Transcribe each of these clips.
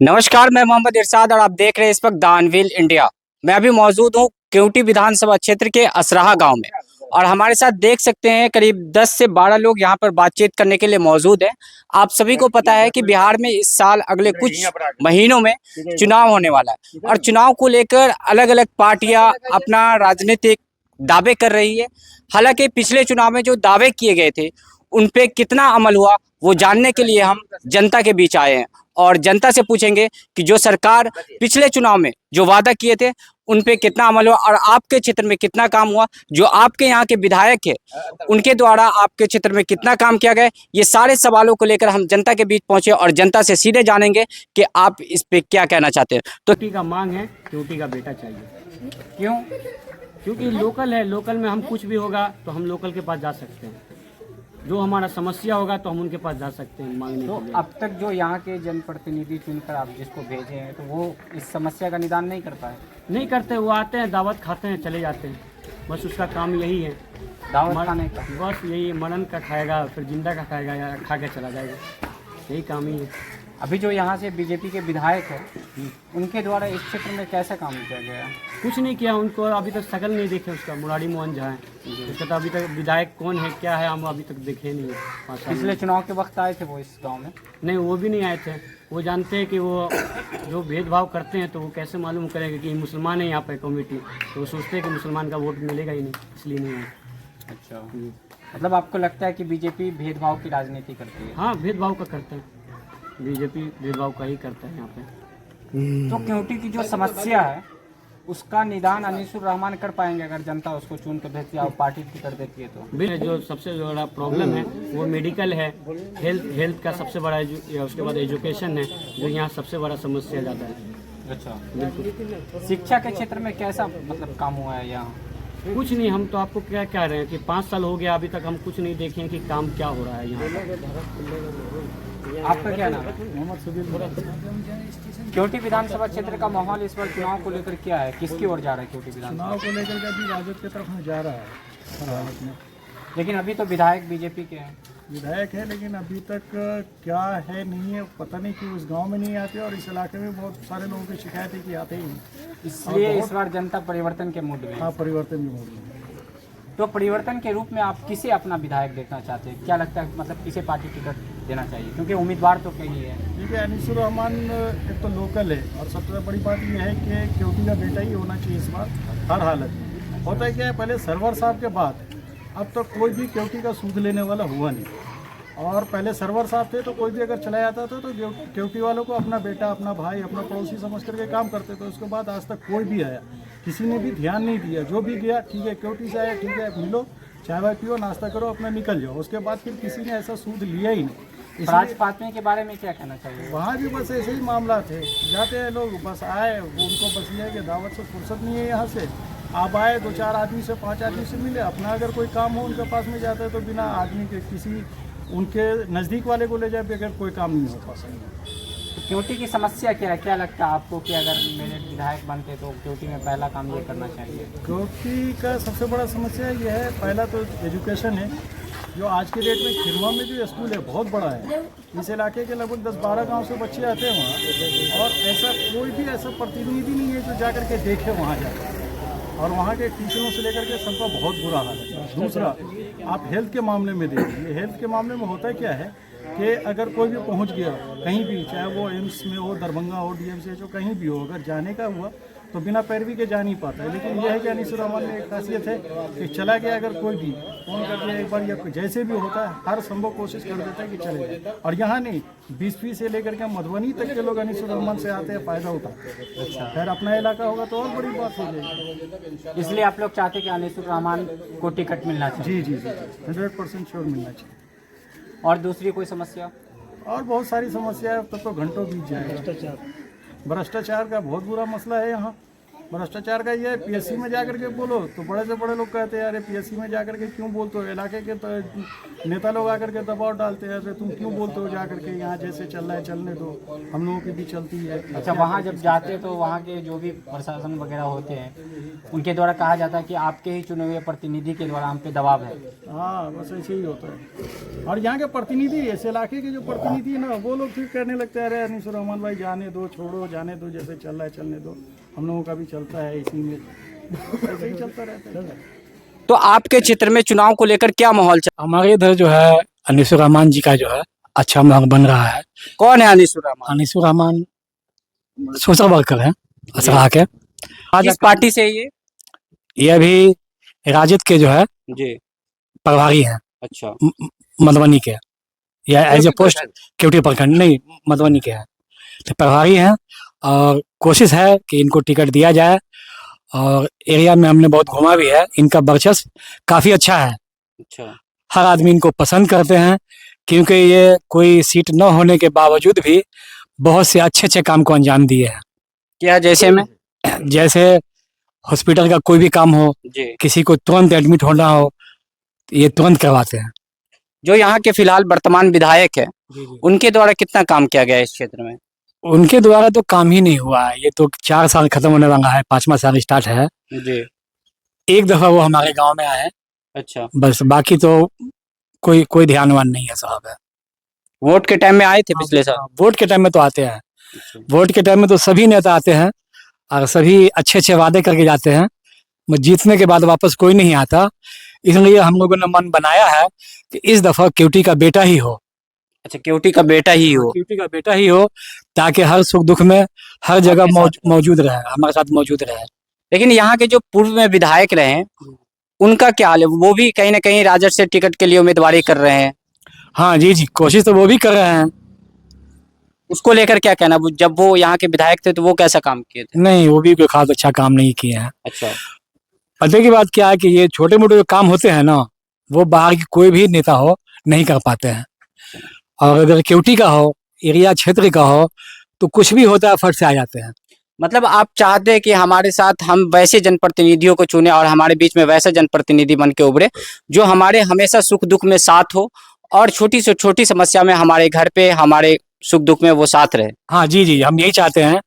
नमस्कार, मैं मोहम्मद इरशाद और आप देख रहे हैं इस वक्त दानवील इंडिया। मैं अभी मौजूद हूँ केवटी विधानसभा क्षेत्र के असराहा गांव में और हमारे साथ देख सकते हैं करीब 10 से 12 लोग यहां पर बातचीत करने के लिए मौजूद हैं। आप सभी को पता है कि बिहार में इस साल अगले कुछ महीनों में चुनाव होने वाला है और चुनाव को लेकर अलग अलग पार्टियां अपना राजनीतिक दावे कर रही है। हालांकि पिछले चुनाव में जो दावे किए गए थे उन पे कितना अमल हुआ वो जानने के लिए हम जनता के बीच आए हैं और जनता से पूछेंगे कि जो सरकार पिछले चुनाव में जो वादा किए थे उन पे कितना अमल हुआ और आपके क्षेत्र में कितना काम हुआ। जो आपके यहाँ के विधायक है उनके द्वारा आपके क्षेत्र में कितना काम किया गया। ये सारे सवालों को लेकर हम जनता के बीच पहुंचे और जनता से सीधे जानेंगे कि आप इस पे क्या कहना चाहते हैं। तो केवटी का मांग है, केवटी का बेटा चाहिए। क्यों? क्योंकि लोकल है, लोकल में हम कुछ भी होगा तो हम लोकल के पास जा सकते हैं। जो हमारा समस्या होगा तो हम उनके पास जा सकते हैं मांगने तो के लिए। अब तक जो यहाँ के जनप्रतिनिधि चुनकर आप जिसको भेजे हैं तो वो इस समस्या का निदान नहीं कर पाए। नहीं करते, वो आते हैं, दावत खाते हैं, चले जाते हैं। बस उसका काम यही है, दावत खाने का। बस यही मरण का खाएगा, फिर जिंदा का खाएगा या खा के चला जाएगा, यही काम ही है। अभी जो यहाँ से बीजेपी के विधायक है उनके द्वारा इस क्षेत्र में कैसा काम किया गया है? कुछ नहीं किया, उनको अभी तक शकल नहीं देखे उसका। मुरारी मोहन झा है, उसका तो अभी तक विधायक कौन है क्या है हम अभी तक देखे नहीं है। 5 साल पिछले चुनाव के वक्त आए थे वो इस गांव में? नहीं, वो भी नहीं आए थे। वो जानते हैं कि वो जो भेदभाव करते हैं तो वो कैसे मालूम करेंगे कि मुसलमान है यहाँ पर कम्युनिटी, तो वो सोचते हैं कि मुसलमान का वोट मिलेगा ही नहीं, इसलिए नहीं आए। अच्छा, मतलब आपको लगता है कि बीजेपी भेदभाव की राजनीति करती है? हाँ, भेदभाव का करते हैं, बीजेपी भेदभाव का ही करता है यहाँ पे। तो केवटी की जो समस्या है उसका निदान अनीसुर रहमान कर पाएंगे अगर जनता उसको चुन कर देती है और पार्टी टिकट देती है तो? जो सबसे बड़ा प्रॉब्लम है वो मेडिकल है, हेल्थ का सबसे बड़ा उसके बाद एजुकेशन है, जो यहाँ सबसे बड़ा समस्या ज़्यादा है। अच्छा, बिल्कुल। शिक्षा के क्षेत्र में कैसा मतलब काम हुआ है यहाँ? कुछ नहीं, हम तो आपको क्या कह रहे हैं कि 5 साल हो गया अभी तक हम कुछ नहीं देखे हैं कि काम क्या हो रहा है यहाँ। आपका क्या नाम है? मोहम्मद सुबीर। केवटी विधानसभा क्षेत्र का माहौल इस बार चुनाव को लेकर क्या है, किसकी ओर जा रहा है केवटी विधानसभा? चुनाव को लेकर के भी राजद की तरफ में जा रहा है हर हालत में। लेकिन अभी तो विधायक बीजेपी के हैं। विधायक है लेकिन अभी तक क्या है नहीं है पता नहीं, कि उस गांव में नहीं आते और इस इलाके में बहुत सारे लोगों की शिकायत है कि आते ही नहीं। इसलिए इस बार जनता परिवर्तन के मूड में है। हाँ, परिवर्तन भी हो रहा है। तो परिवर्तन के रूप में आप किसे अपना विधायक देखना चाहते हैं? क्या लगता है मतलब किसे पार्टी टिकट देना चाहिए, क्योंकि उम्मीदवार तो कई है? ठीक है, अनीसुर रहमान एक तो लोकल है और सबसे बड़ी बात यह है कि केवटी का बेटा ही होना चाहिए इस बार हर हालत में। होता है क्या है, पहले सरवर साहब के बाद अब तो कोई भी केवटी का सूद लेने वाला हुआ नहीं। और पहले सरवर साहब थे तो कोई भी अगर चला जाता था तो केवटी वालों को अपना बेटा, अपना भाई, अपना पड़ोसी समझ करके काम करते थे। उसके बाद आज तक कोई भी आया, किसी ने भी ध्यान नहीं दिया। जो भी गया, ठीक है केवटी से आया, ठीक है मिलो, चाय वाय पियो, नाश्ता करो, अपना निकल जाओ। उसके बाद फिर किसी ने ऐसा सूद लिया ही नहीं। राज फातमे के बारे में क्या कहना चाहिए? वहाँ भी बस ऐसे ही मामला थे, जाते हैं लोग, बस आए, उनको बस ये है कि दावत से फुर्सत नहीं है यहाँ से। आप आए 2-4 आदमी से, 5 आदमी से मिले, अपना अगर कोई काम हो उनके पास में जाते हैं तो बिना आदमी के किसी उनके नज़दीक वाले को ले जाए बगैर कोई काम नहीं हो पाता। तो केवटी की समस्या क्या है? क्या लगता है आपको कि अगर मेरे विधायक बनते तो केवटी में पहला काम ये करना चाहिए? केवटी का सबसे बड़ा समस्या ये है, पहला तो एजुकेशन है। जो आज के डेट में खिरवा में जो स्कूल है बहुत बड़ा है, इस इलाके के लगभग 10-12 गांव से बच्चे आते हैं वहाँ, और ऐसा कोई भी ऐसा प्रतिनिधि नहीं है जो जा कर के देखे वहाँ जाकर। और वहाँ के टीचरों से लेकर के सबका बहुत बुरा हाल है। दूसरा, आप हेल्थ के मामले में देखिए, हेल्थ के मामले में होता क्या है कि अगर कोई भी पहुँच गया कहीं भी, चाहे वो एम्स में हो, दरभंगा हो, DMCH हो, कहीं भी हो, अगर जाने का हुआ तो बिना पैरवी के जा नहीं पाता है। लेकिन यह है कि अनीसुर रहमान में एक खासियत है कि चला गया अगर कोई भी फोन कर दिया एक बार या जैसे भी होता है, हर संभव कोशिश कर देता है कि चले जाए। और यहाँ नहीं, 20 से लेकर के मधुबनी तक के लोग अनीसुर रहमान से आते हैं, फ़ायदा उठाते हैं। अच्छा, खैर अपना इलाका होगा तो और बड़ी बात हो जाएगी। इसलिए आप लोग चाहते हैं कि अनीसुर रहमान को टिकट मिलना चाहिए? जी 100% श्योर मिलना चाहिए। और दूसरी कोई समस्या? और बहुत सारी समस्या है, तब तो घंटों बीत जाएगा। भ्रष्टाचार का बहुत बुरा मसला है यहाँ। भ्रष्टाचार का ये है, पीएससी में जाकर के बोलो तो बड़े से बड़े लोग कहते हैं अरे पीएससी में जाकर के क्यों बोलते हो, इलाके के तो नेता लोग आकर के दबाव डालते हैं अरे तुम क्यों बोलते हो जाकर के, यहाँ जैसे चल रहा है चलने दो, हम लोगों की भी चलती है। अच्छा, वहाँ जब जाते हैं तो वहाँ के जो भी प्रशासन वगैरह होते हैं उनके द्वारा कहा जाता है कि आपके ही चुने हुए प्रतिनिधि के द्वारा हम पे दबाव है। हाँ बस ऐसे ही होता है। और यहाँ के प्रतिनिधि, इस इलाके के जो प्रतिनिधि है ना, वो लोग फिर कहने लगते हैं अरे अनिसुर रहमान भाई जाने दो, छोड़ो, जाने दो, जैसे चल रहा है चलने दो, हम लोगों का भी चलता है इसी में, ऐसे ही चलता रहता है। तो आपके क्षेत्र में चुनाव को लेकर क्या माहौल चल? हमारे इधर जो है अनिसुर रहमान जी का जो है अच्छा माहौल बन रहा है। कौन है अनिसुर रहमान? अनिसुर रहमान सोशल वर्कर है असराहा के। किस पार्टी से है ये? ये अभी राजद के जो है जी, प्रभारी हैं अच्छा। मधुबनी के, या एज ए पोस्ट केवटी प्रखंड नहीं, मधुबनी के हैं, तो प्रभारी हैं। और कोशिश है कि इनको टिकट दिया जाए, और एरिया में हमने बहुत घूमा भी है, इनका वर्चस्व काफ़ी अच्छा है। अच्छा, हर आदमी इनको पसंद करते हैं, क्योंकि ये कोई सीट न होने के बावजूद भी बहुत से अच्छे अच्छे काम को अंजाम दिए हैं। क्या जैसे में? जैसे हॉस्पिटल का कोई भी काम हो, जी, किसी को तुरंत एडमिट होना हो, ये तुरंत करवाते हैं। जो यहाँ के फिलहाल वर्तमान विधायक है उनके द्वारा कितना काम किया गया है इस क्षेत्र में? उनके द्वारा तो काम ही नहीं हुआ है, ये तो 4 साल खत्म होने वाला है, 5वां साल स्टार्ट है। जी, एक दफा वो हमारे गांव में आए, अच्छा। बस, बाकी तो कोई ध्यानवान नहीं है साहब है। वोट के टाइम में आए थे पिछले साल? वोट के टाइम में तो आते हैं, वोट के टाइम में तो सभी नेता आते हैं और सभी अच्छे अच्छे वादे करके जाते हैं, मगर जीतने के बाद वापस कोई नहीं आता। इसलिए हम लोगों ने मन बनाया है कि इस दफा केवटी का बेटा ही हो। अच्छा, केवटी का बेटा ही हो। केवटी का बेटा ही हो, ताकि हर सुख दुख में हर जगह मौजूद रहे, हमारे साथ मौजूद रहे। लेकिन यहाँ के जो पूर्व में विधायक रहे हैं उनका क्या हाल है? वो भी कहीं ना कहीं राजद से टिकट के लिए उम्मीदवारी कर रहे हैं। हाँ जी जी, कोशिश तो वो भी कर रहे हैं। उसको लेकर क्या कहना? जब वो यहाँ के विधायक थे तो वो कैसा काम किए थे? नहीं, वो भी कोई खास अच्छा काम नहीं किए हैं। अच्छा, पते की बात क्या है कि ये छोटे मोटे जो काम होते हैं ना, वो बाहर की कोई भी नेता हो नहीं कर पाते हैं। और अगर केवटी का हो, एरिया क्षेत्र का हो, तो कुछ भी होता है फट से आ जाते हैं। मतलब आप चाहते हैं कि हमारे साथ हम वैसे जनप्रतिनिधियों को चुने और हमारे बीच में वैसा जनप्रतिनिधि बन के उभरे जो हमारे हमेशा सुख दुख में साथ हो और छोटी से छोटी समस्या में हमारे घर पे, हमारे सुख दुख में वो साथ रहे। हाँ जी जी, हम यही चाहते हैं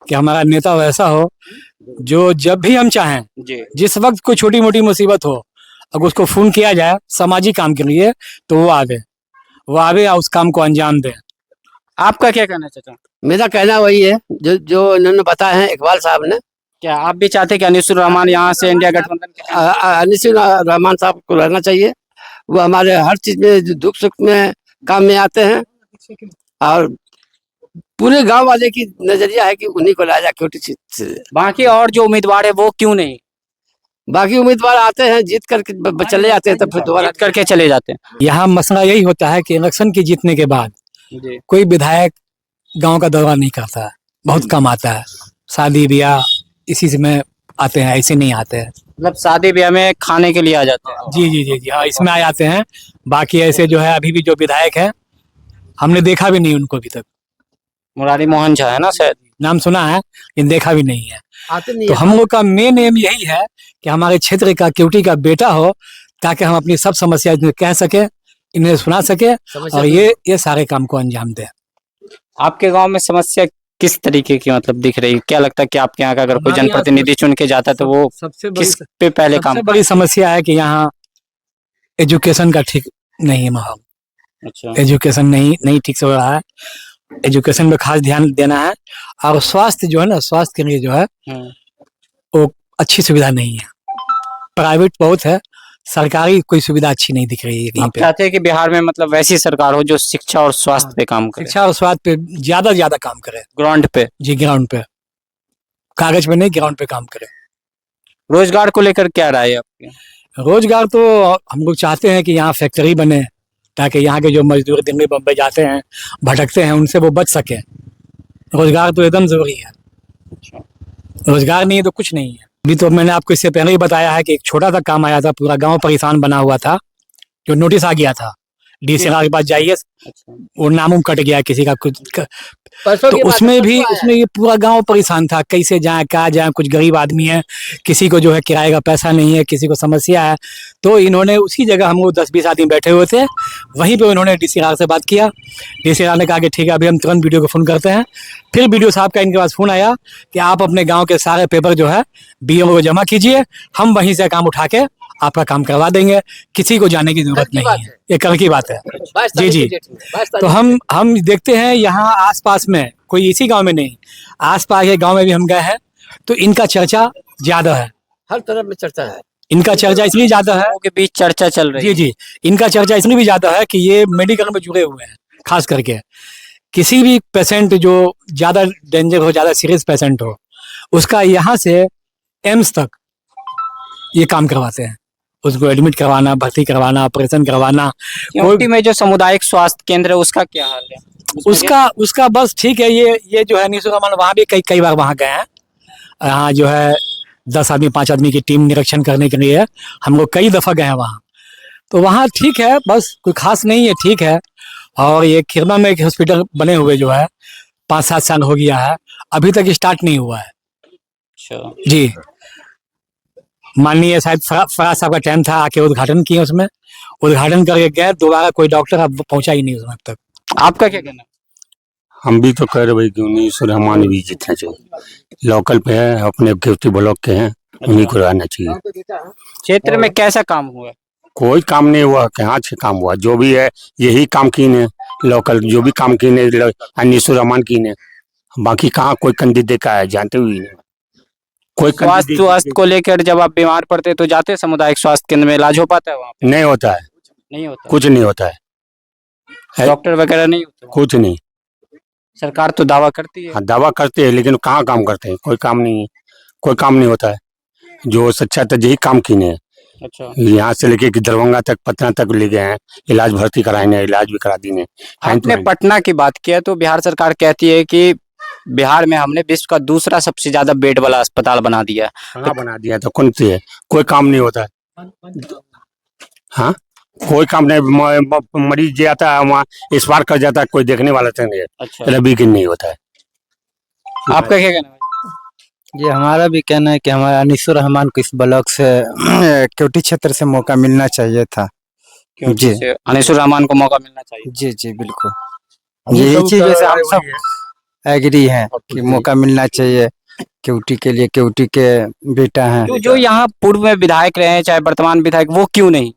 कि हमारा नेता वैसा हो जो जब भी हम चाहें, जी, जिस वक्त कोई छोटी मोटी मुसीबत हो, अगर उसको फोन किया जाए सामाजिक काम के लिए, तो वो आवे और उस काम को अंजाम दे। आपका क्या कहना चाचा? मेरा कहना वही है जो इन्होंने बताया है इकबाल साहब ने। क्या आप भी चाहते हैं कि अनिसुर रहमान यहाँ से इंडिया गठबंधन के? अनिसुर रहमान साहब को रहना चाहिए, वो हमारे हर चीज में दुख सुख में काम में आते हैं, और पूरे गांव वाले की नजरिया है कि उन्हीं को लाया जाए केवटी सीट से। बाकी और जो उम्मीदवार है वो क्यों नहीं? बाकी उम्मीदवार आते हैं, जीत करके चले जाते हैं, तो फिर दोबारा जीत करके चले जाते हैं। यहाँ मसला यही होता है कि इलेक्शन की जीतने के बाद जी, कोई विधायक गांव का दौरा नहीं करता है, बहुत कम आता है। शादी ब्याह इसी से में आते हैं, ऐसे नहीं आते हैं। मतलब शादी ब्याह में खाने के लिए आ जाते हैं। जी जी जी जी, हाँ, इसमें आ जाते हैं। बाकी ऐसे जो है अभी भी जो विधायक है, हमने देखा भी नहीं उनको अभी तक। मुरारी मोहन झा है ना शायद? नाम सुना है लेकिन देखा भी नहीं है। आते नहीं तो है। हम लोग का मेन एम यही है कि हमारे क्षेत्र का केवटी का बेटा हो, ताकि हम अपनी सब समस्या इन्हें कह सके, इन्हें सुना सके, और ये सारे काम को अंजाम दे। आपके गांव में समस्या किस तरीके की मतलब दिख रही है? क्या लगता है कि आपके यहाँ का अगर कोई हमारे यहाँ जनप्रतिनिधि चुन के जाता है तो वो सबसे किस पे पहले काम? बड़ी समस्या है कि यहाँ एजुकेशन का ठीक नहीं है माहौल। अच्छा, एजुकेशन नहीं ठीक से हो रहा है। एजुकेशन पे खास ध्यान देना है, और स्वास्थ्य जो है ना, स्वास्थ्य के लिए जो है वो अच्छी सुविधा नहीं है। प्राइवेट बहुत है, सरकारी कोई सुविधा अच्छी नहीं दिख रही है कहीं आप पे। चाहते हैं कि बिहार में मतलब वैसी सरकार हो जो शिक्षा और स्वास्थ्य पे काम करे, शिक्षा और स्वास्थ्य पे ज्यादा काम करे। ग्राउंड पे? जी, ग्राउंड पे, कागज पे नहीं, ग्राउंड पे काम करे। रोजगार को लेकर क्या राय है आपकी? रोजगार तो हम लोग चाहते हैं कि यहाँ फैक्ट्री बने, ताकि यहाँ के जो मजदूर दिल्ली बम्बई जाते हैं, भटकते हैं, उनसे वो बच सके। रोजगार तो एकदम जरूरी है। रोजगार नहीं है तो कुछ नहीं है। अभी तो मैंने आपको इससे पहले ही बताया है कि एक छोटा सा काम आया था, पूरा गांव परेशान बना हुआ था, जो नोटिस आ गया था, DCR के पास जाइए, अच्छा। वो नाम कट गया किसी का कुछ परसों तो की बात है, उसमें भी परसों आया उसमें ये पूरा गांव परेशान था, कैसे जाए कहाँ जाए, कुछ गरीब आदमी है, किसी को जो है किराए का पैसा नहीं है, किसी को समस्या है। तो इन्होंने उसी जगह, हम लोग 10-20 आदमी बैठे हुए थे, वहीं पे उन्होंने DCR से बात किया। DCR ने कहा कि ठीक है, अभी हम तुरंत वीडियो को फ़ोन करते हैं। फिर वीडियो साहब का इनके पास फ़ोन आया कि आप अपने गाँव के सारे पेपर जो है BO को जमा कीजिए, हम वहीं से काम उठा के आपका काम करवा देंगे, किसी को जाने की जरूरत नहीं है। ये कल की बात है। 22 जी तारीख जी। की डेट में, 22 तो तारीख हम देखते हैं यहाँ आसपास में, कोई इसी गांव में नहीं, आसपास के गांव में भी हम गए हैं, तो इनका चर्चा ज्यादा है। हर तरफ में चर्चा है। इनका चर्चा इसलिए ज्यादा है, लोगों के बीच चर्चा चल रही जी है। जी, इनका चर्चा इसलिए भी ज्यादा है कि ये मेडिकल में जुड़े हुए हैं। खास करके किसी भी पेशेंट जो ज्यादा डेंजर हो, ज्यादा सीरियस पेशेंट हो, उसका यहाँ से एम्स तक ये काम करवाते हैं। उसको एडमिट करवाना, भर्ती करवाना, ऑपरेशन करवाना। केवटी में जो सामुदायिक स्वास्थ्य केंद्र है उसका क्या हाल है? उसका बस ठीक है। ये जो है निशु रमन, वहाँ भी कई बार वहाँ गए हैं। यहाँ जो है 10 आदमी 5 आदमी की टीम निरीक्षण करने के लिए हम लोग कई दफा गए हैं वहाँ। तो वहाँ ठीक है, बस कोई खास नहीं है, ठीक है। और ये खिरमा में एक हॉस्पिटल बने हुए जो है 5-7 साल हो गया है, अभी तक स्टार्ट नहीं हुआ है। अच्छा। जी, माननीय शायद फराज साहब का टाइम था, आके उद्घाटन किए, उसमें उद्घाटन करके गए, दोबारा कोई डॉक्टर अब पहुंचा ही नहीं उसमें अब तक। आपका क्या कहना है? हम भी तो कह रहे भाई कि उन्हीं रहमान भी जितना चाहिए, लोकल पे है, अपने केवटी ब्लॉक के हैं, उन्हीं को रहना चाहिए। क्षेत्र में कैसा काम हुआ है? कोई काम नहीं हुआ, कहाँ से काम हुआ? जो भी है यही काम कीने, लोकल जो भी काम कीने अनीसुर रहमान कीने, बाकी कहाँ कोई कैंडिडेट का है, जानते हुए नहीं कोई स्वास्थ्य को लेकर जब आप बीमार पड़ते हैं तो जाते हैं सामुदायिक स्वास्थ्य केंद्र में, इलाज हो पाता है वहाँ पे? नहीं होता है, नहीं होता। कुछ नहीं होता है, डॉक्टर वगैरह नहीं होते? कुछ नहीं। सरकार तो दावा करती है। हाँ, दावा करते हैं लेकिन कहाँ काम करते हैं? कोई काम नहीं है, कोई काम नहीं होता है। जो सच्चा था यही काम कीने हैं। अच्छा। यहाँ से लेके कि दरभंगा तक, पटना तक ले गए हैं, इलाज भर्ती कराने, इलाज भी करा दी ने। आपने पटना की बात किया तो बिहार सरकार कहती है कि बिहार में हमने विश्व का दूसरा सबसे ज्यादा बेड वाला अस्पताल बना दिया है। कहाँ बना दिया? तो कौन सी है? कोई काम नहीं होता है। हाँ, कोई काम नहीं। मरीज जे आता है वहाँ इस बार कर जाता है, कोई देखने वाला तो नहीं है। अच्छा। रबी की नहीं होता है। आपका क्या कहना है? ये हमारा भी कहना है कि हमारा अनीसुर रहमान को इस ब्लॉक से केवटी क्षेत्र से मौका मिलना चाहिए था। जी अनीसुर रहमान को मौका मिलना चाहिए। जी जी बिल्कुल, यही चीज वैसे हम सब एग्री हैं कि मौका मिलना चाहिए केवटी के लिए, केवटी के बेटा हैं। तो जो यहाँ पूर्व में विधायक रहे हैं, चाहे वर्तमान विधायक, वो क्यों नहीं?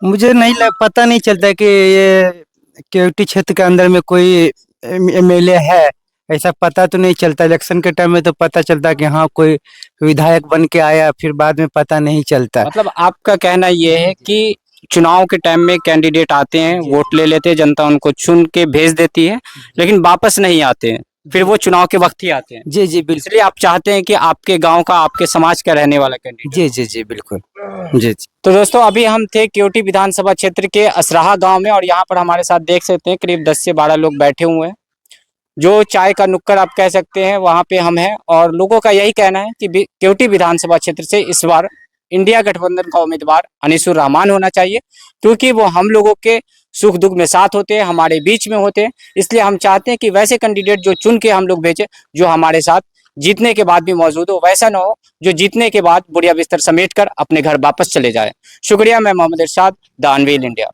मुझे नहीं पता नहीं चलता कि ये केवटी क्षेत्र के अंदर में कोई MLA है, ऐसा पता तो नहीं चलता। इलेक्शन के टाइम में तो पता चलता कि हाँ कोई विधायक बन के आया, फिर बाद में पता नहीं चलता। मतलब आपका कहना ये है कि चुनाव के टाइम में कैंडिडेट आते हैं, वोट ले लेते हैं, जनता उनको चुन के भेज देती है, लेकिन वापस नहीं आते हैं, फिर वो चुनाव के वक्त ही आते हैं। जी जी बिल्कुल। इसलिए आप चाहते हैं कि आपके गांव का, आपके समाज का रहने वाला कैंडिडेट। जी जी जी बिल्कुल। जी जी। तो दोस्तों, अभी हम थे केवटी विधानसभा क्षेत्र के असराहा गांव में, और यहाँ पर हमारे साथ देख सकते हैं करीब 10 से 12 लोग बैठे हुए हैं। जो चाय का नुक्कड़ आप कह सकते हैं, वहाँ पे हम हैं, और लोगों का यही कहना है कि केवटी विधानसभा क्षेत्र से इस बार इंडिया गठबंधन का उम्मीदवार अनीसुर रहमान होना चाहिए, क्योंकि वो हम लोगों के सुख दुख में साथ होते हैं, हमारे बीच में होते हैं। इसलिए हम चाहते हैं कि वैसे कैंडिडेट जो चुन के हम लोग भेजें, जो हमारे साथ जीतने के बाद भी मौजूद हो, वैसा ना हो जो जीतने के बाद बुढ़िया बिस्तर समेट कर अपने घर वापस चले जाए। शुक्रिया। मैं मोहम्मद इरशाद, द अनवील इंडिया।